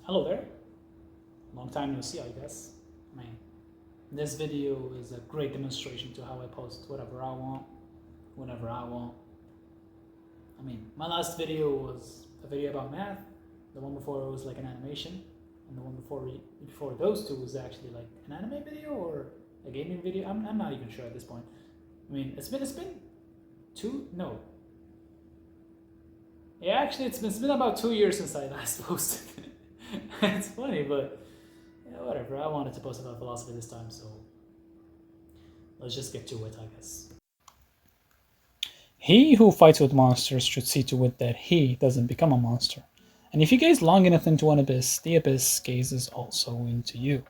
Hello there. Long time no see, I guess. I mean, this video is a great demonstration to how I post whatever I want, whenever I want. I mean, my last video was a video about math. The one before was like an animation, and the one before those two was actually like an anime video or a gaming video. I'm not even sure at this point. I mean, it's been two no. Yeah, actually, it's been about 2 years since I last posted. It's funny, but yeah, whatever. I wanted to post about philosophy this time, so let's just get to it, I guess. He who fights with monsters should see to it that he doesn't become a monster. And if you gaze long enough into an abyss, the abyss gazes also into you.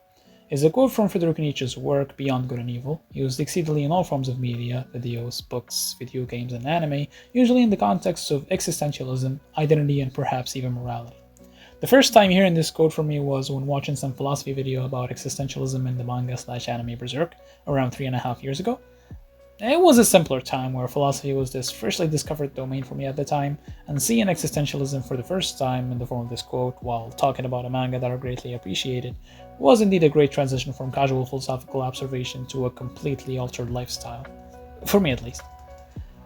Is a quote from Friedrich Nietzsche's work Beyond Good and Evil, used exceedingly in all forms of media, videos, books, video games, and anime, usually in the context of existentialism, identity, and perhaps even morality. The first time hearing this quote from me was when watching some philosophy video about existentialism in the manga/anime Berserk around 3.5 years ago. It was a simpler time where philosophy was this freshly discovered domain for me at the time, and seeing existentialism for the first time in the form of this quote while talking about a manga that I greatly appreciated was indeed a great transition from casual philosophical observation to a completely altered lifestyle. For me at least.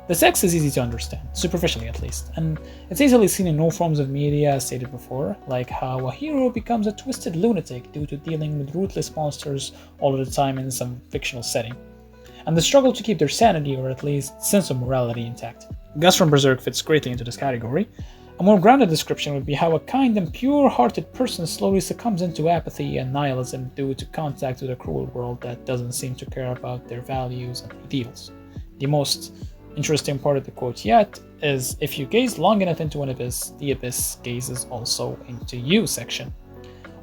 The text is easy to understand, superficially at least, and it's easily seen in all forms of media as stated before, like how a hero becomes a twisted lunatic due to dealing with ruthless monsters all of the time in some fictional setting, and the struggle to keep their sanity or at least sense of morality intact. Gus from Berserk fits greatly into this category. A more grounded description would be how a kind and pure-hearted person slowly succumbs into apathy and nihilism due to contact with a cruel world that doesn't seem to care about their values and ideals. The most interesting part of the quote yet is if you gaze long enough into an abyss, the abyss gazes also into you section.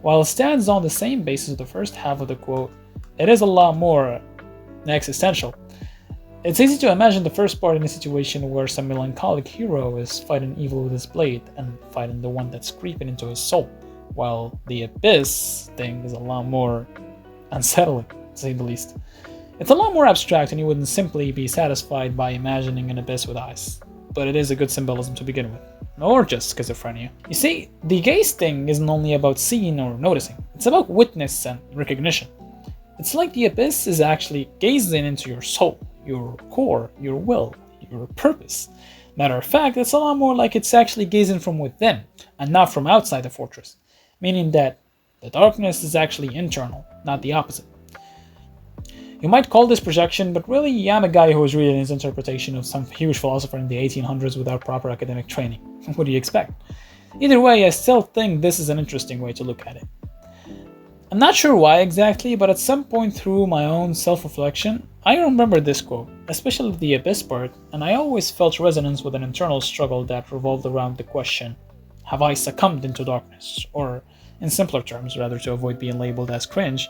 While it stands on the same basis of the first half of the quote, it is a lot more existential. It's easy to imagine the first part in a situation where some melancholic hero is fighting evil with his blade and fighting the one that's creeping into his soul, while the abyss thing is a lot more unsettling, to say the least. It's a lot more abstract and you wouldn't simply be satisfied by imagining an abyss with eyes, but it is a good symbolism to begin with. Or just schizophrenia. You see, the gaze thing isn't only about seeing or noticing, it's about witness and recognition. It's like the abyss is actually gazing into your soul, your core, your will, your purpose. Matter of fact, it's a lot more like it's actually gazing from within, and not from outside the fortress, meaning that the darkness is actually internal, not the opposite. You might call this projection, but really I'm a guy who was reading his interpretation of some huge philosopher in the 1800s without proper academic training. What do you expect? Either way, I still think this is an interesting way to look at it. I'm not sure why exactly, but at some point through my own self-reflection, I remember this quote, especially the abyss part, and I always felt resonance with an internal struggle that revolved around the question, have I succumbed into darkness? Or, in simpler terms, rather to avoid being labeled as cringe,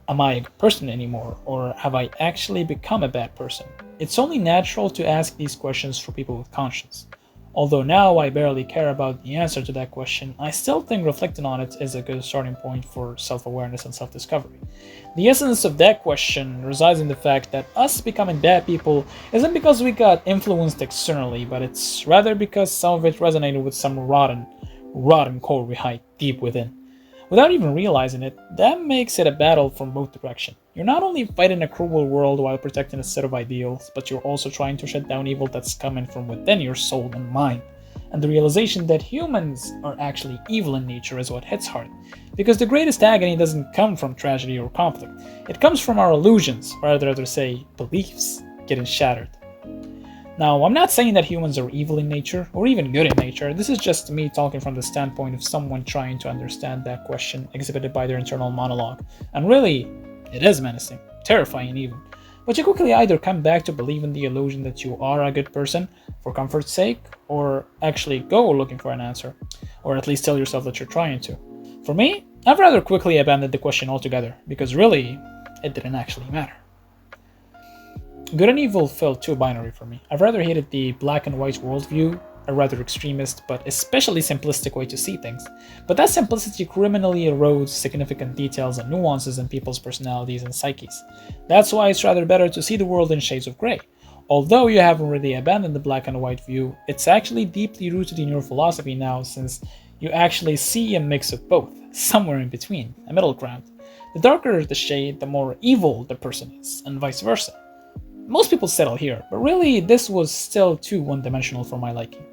am I a good person anymore, or have I actually become a bad person? It's only natural to ask these questions for people with conscience. Although now I barely care about the answer to that question, I still think reflecting on it is a good starting point for self-awareness and self-discovery. The essence of that question resides in the fact that us becoming bad people isn't because we got influenced externally, but it's rather because some of it resonated with some rotten core we hide deep within. Without even realizing it, that makes it a battle from both directions. You're not only fighting a cruel world while protecting a set of ideals, but you're also trying to shut down evil that's coming from within your soul and mind. And the realization that humans are actually evil in nature is what hits hard. Because the greatest agony doesn't come from tragedy or conflict. It comes from our illusions, or I'd rather say beliefs, getting shattered. Now, I'm not saying that humans are evil in nature, or even good in nature. This is just me talking from the standpoint of someone trying to understand that question exhibited by their internal monologue. And really, it is menacing, terrifying even. But you quickly either come back to believe in the illusion that you are a good person, for comfort's sake, or actually go looking for an answer. Or at least tell yourself that you're trying to. For me, I've rather quickly abandoned the question altogether, because really, it didn't actually matter. Good and evil felt too binary for me. I've rather hated the black and white worldview, a rather extremist but especially simplistic way to see things. But that simplicity criminally erodes significant details and nuances in people's personalities and psyches. That's why it's rather better to see the world in shades of grey. Although you have already abandoned the black and white view, it's actually deeply rooted in your philosophy now, since You actually see a mix of both, somewhere in between, a middle ground. The darker the shade, the more evil the person is, and vice versa. Most people settle here, but really this was still too one-dimensional for my liking.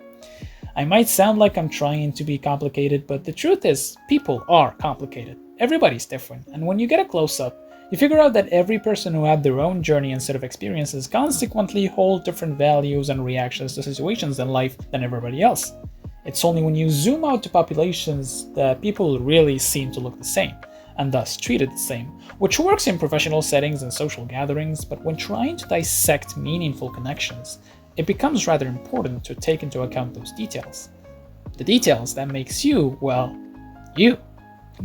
I might sound like I'm trying to be complicated, but the truth is, people are complicated. Everybody's different, and when you get a close-up, you figure out that every person who had their own journey and set of experiences consequently hold different values and reactions to situations in life than everybody else. It's only when you zoom out to populations that people really seem to look the same, and thus treated the same, which works in professional settings and social gatherings, but when trying to dissect meaningful connections, it becomes rather important to take into account those details. The details that makes you, well, you.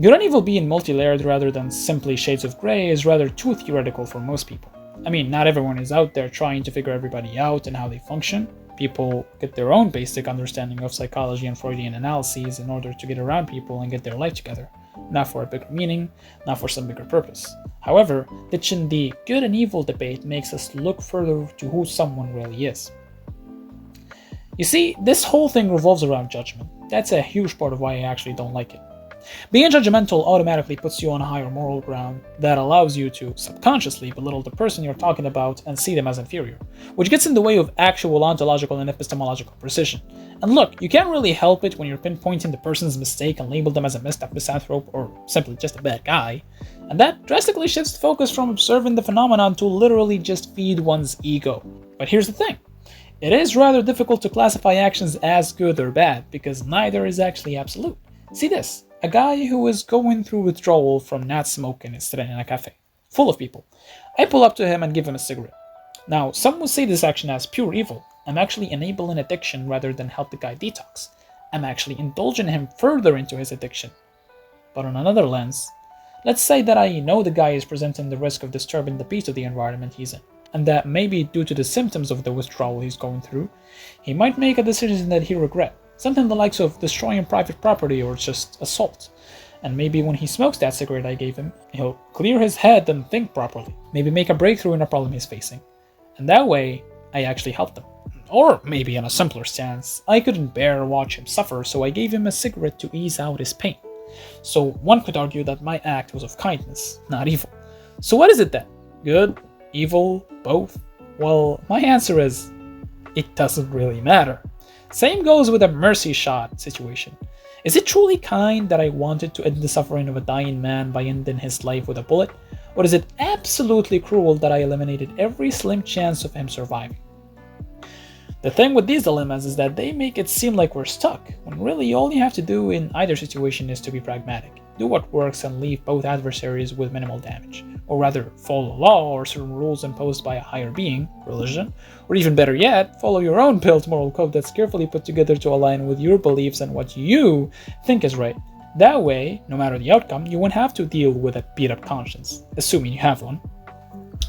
Good and evil being multi-layered rather than simply shades of grey is rather too theoretical for most people. I mean, not everyone is out there trying to figure everybody out and how they function. People get their own basic understanding of psychology and Freudian analyses in order to get around people and get their life together. Not for a bigger meaning, not for some bigger purpose. However, ditching the good and evil debate makes us look further to who someone really is. You see, this whole thing revolves around judgment. That's a huge part of why I actually don't like it. Being judgmental automatically puts you on a higher moral ground that allows you to subconsciously belittle the person you're talking about and see them as inferior, which gets in the way of actual ontological and epistemological precision. And look, you can't really help it when you're pinpointing the person's mistake and label them as a messed up misanthrope or simply just a bad guy. And that drastically shifts focus from observing the phenomenon to literally just feed one's ego. But here's the thing. It is rather difficult to classify actions as good or bad because neither is actually absolute. See this. A guy who is going through withdrawal from not smoking is sitting in a cafe, full of people. I pull up to him and give him a cigarette. Now, some would say this action as pure evil. I'm actually enabling addiction rather than help the guy detox. I'm actually indulging him further into his addiction. But on another lens, let's say that I know the guy is presenting the risk of disturbing the peace of the environment he's in, and that maybe due to the symptoms of the withdrawal he's going through, he might make a decision that he regrets. Something the likes of destroying private property or just assault. And maybe when he smokes that cigarette I gave him, he'll clear his head and think properly. Maybe make a breakthrough in a problem he's facing. And that way, I actually helped him. Or maybe in a simpler stance, I couldn't bear watch him suffer, so I gave him a cigarette to ease out his pain. So one could argue that my act was of kindness, not evil. So what is it then? Good? Evil? Both? Well, my answer is, it doesn't really matter. Same goes with a mercy shot situation. Is it truly kind that I wanted to end the suffering of a dying man by ending his life with a bullet? Or is it absolutely cruel that I eliminated every slim chance of him surviving? The thing with these dilemmas is that they make it seem like we're stuck, when really all you have to do in either situation is to be pragmatic, do what works and leave both adversaries with minimal damage, or rather follow law or certain rules imposed by a higher being, religion, or even better yet, follow your own built moral code that's carefully put together to align with your beliefs and what you think is right. That way, no matter the outcome, you won't have to deal with a beat-up conscience, assuming you have one.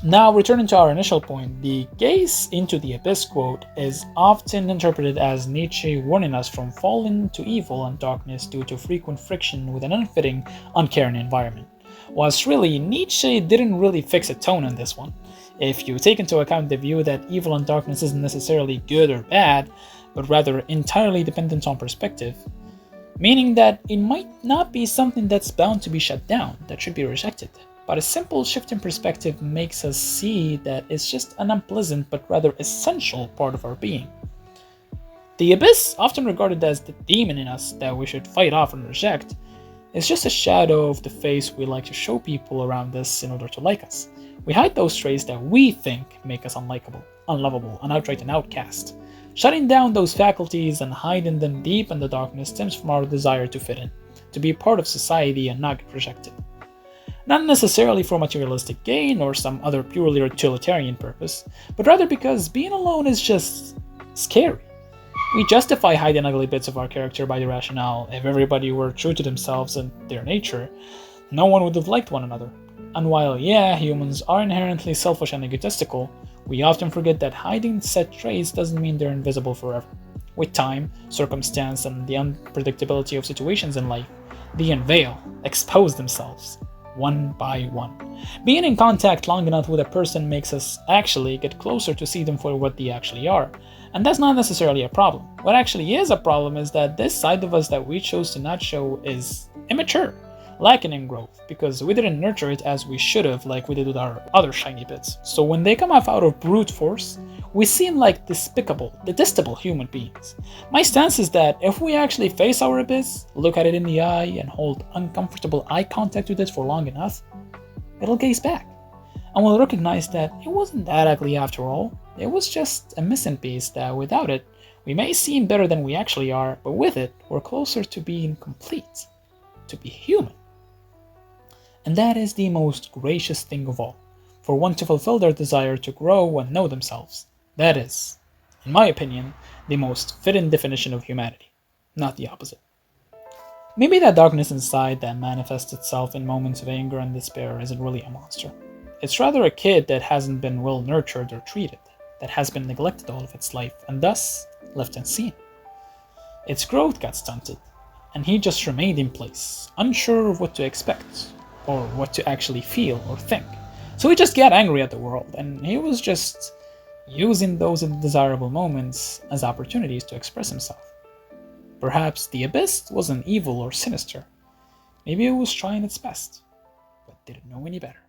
Now, returning to our initial point, the gaze into the abyss quote is often interpreted as Nietzsche warning us from falling to evil and darkness due to frequent friction with an unfitting, uncaring environment. Whilst really, Nietzsche didn't really fix a tone on this one. If you take into account the view that evil and darkness isn't necessarily good or bad, but rather entirely dependent on perspective, meaning that it might not be something that's bound to be shut down, that should be rejected. But a simple shift in perspective makes us see that it's just an unpleasant but rather essential part of our being. The abyss, often regarded as the demon in us that we should fight off and reject, is just a shadow of the face we like to show people around us in order to like us. We hide those traits that we think make us unlikable, unlovable, and outright an outcast. Shutting down those faculties and hiding them deep in the darkness stems from our desire to fit in, to be part of society and not get rejected. Not necessarily for materialistic gain or some other purely utilitarian purpose, but rather because being alone is just scary. We justify hiding ugly bits of our character by the rationale, if everybody were true to themselves and their nature, no one would have liked one another. And while humans are inherently selfish and egotistical, we often forget that hiding set traits doesn't mean they're invisible forever. With time, circumstance, and the unpredictability of situations in life, they unveil, expose themselves. one by one. Being in contact long enough with a person makes us actually get closer to see them for what they actually are. And that's not necessarily a problem. What actually is a problem is that this side of us that we chose to not show is immature, lacking in growth, because we didn't nurture it as we should have, like we did with our other shiny bits. So when they come off out of brute force, we seem like despicable, detestable human beings. My stance is that if we actually face our abyss, look at it in the eye, and hold uncomfortable eye contact with it for long enough, it'll gaze back. And we'll recognize that it wasn't that ugly after all. It was just a missing piece that without it, we may seem better than we actually are, but with it, we're closer to being complete, to be human. And that is the most gracious thing of all, for one to fulfill their desire to grow and know themselves. That is, in my opinion, the most fitting definition of humanity, not the opposite. Maybe that darkness inside that manifests itself in moments of anger and despair isn't really a monster. It's rather a kid that hasn't been well nurtured or treated, that has been neglected all of its life and thus left unseen. Its growth got stunted, and he just remained in place, unsure of what to expect, or what to actually feel or think. So he just got angry at the world, and he was just using those undesirable moments as opportunities to express himself. Perhaps the abyss wasn't evil or sinister. Maybe it was trying its best, but didn't know any better.